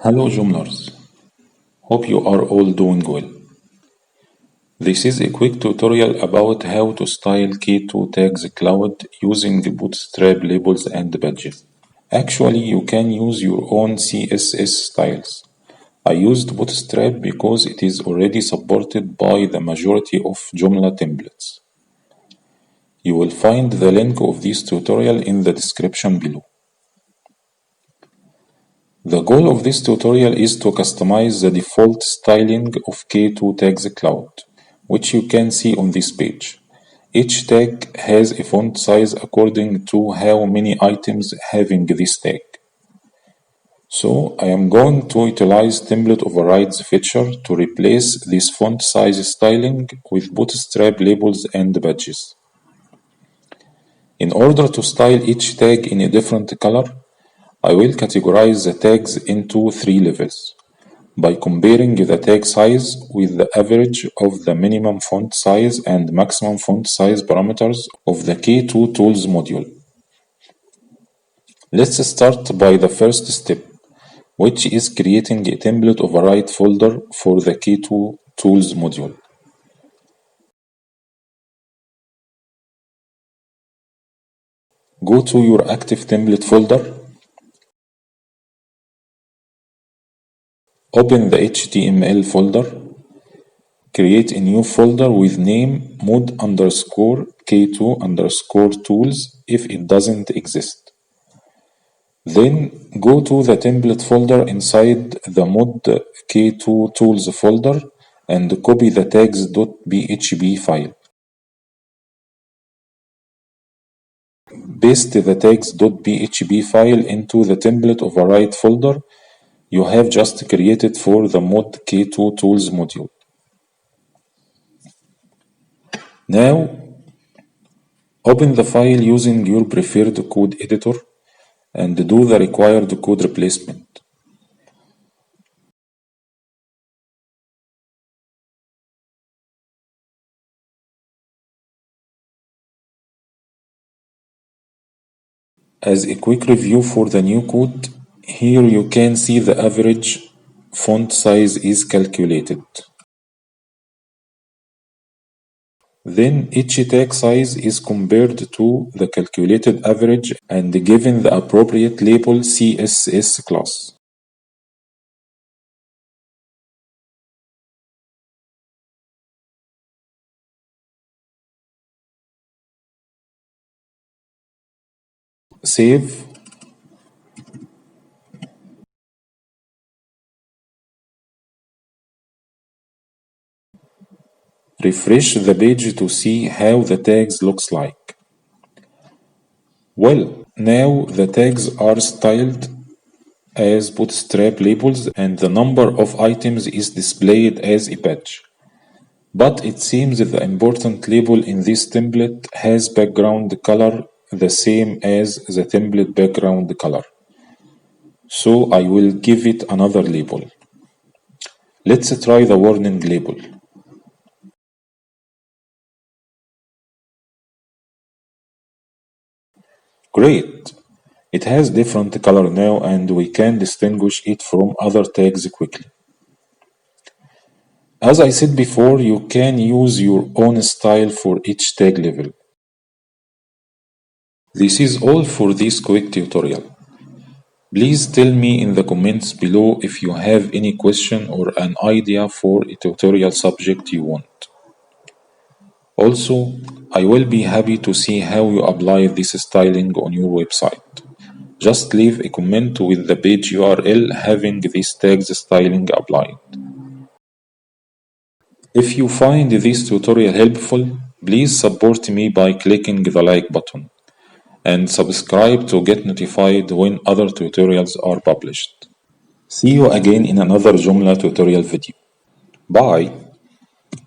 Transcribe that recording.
Hello Joomlers, hope you are all doing well. This is a quick tutorial about how to style K2 tags cloud using Bootstrap labels and badges. Actually, you can use your own CSS styles. I used Bootstrap because it is already supported by the majority of Joomla templates. You will find the link of this tutorial in the description below. The goal of this tutorial is to customize the default styling of K2 Tags Cloud, which you can see on this page. Each tag has a font size according to how many items having this tag. So I am going to utilize template overrides feature to replace this font size styling with Bootstrap labels and badges. In order to style each tag in a different color, I will categorize the tags into 3 levels by comparing the tag size with the average of the minimum font size and maximum font size parameters of the K2 Tools module. Let's start by the first step, which is creating a template override folder for the K2 Tools module. Go to your active template folder. Open the HTML folder, create a new folder with name mod_K2_tools if it doesn't exist. Then go to the template folder inside the mod_K2tools folder and copy the tags.php file. Paste the tags.php file into the template override folder you have just created for the mod_K2tools module. Now, open the file using your preferred code editor and do the required code replacement. As a quick review for the new code, here you can see the average font size is calculated. Then each tag size is compared to the calculated average and given the appropriate label CSS class. Save. Refresh the page to see how the tags looks like. Well, now the tags are styled as Bootstrap labels and the number of items is displayed as a badge. But it seems the important label in this template has background color the same as the template background color. So I will give it another label. Let's try the warning label. Great! It has different color now and we can distinguish it from other tags quickly. As I said before, you can use your own style for each tag level. This is all for this quick tutorial. Please tell me in the comments below if you have any question or an idea for a tutorial subject you want. Also, I will be happy to see how you apply this styling on your website. Just leave a comment with the page URL having these tags styling applied. If you find this tutorial helpful, please support me by clicking the like button and subscribe to get notified when other tutorials are published. See you again in another Joomla tutorial video. Bye!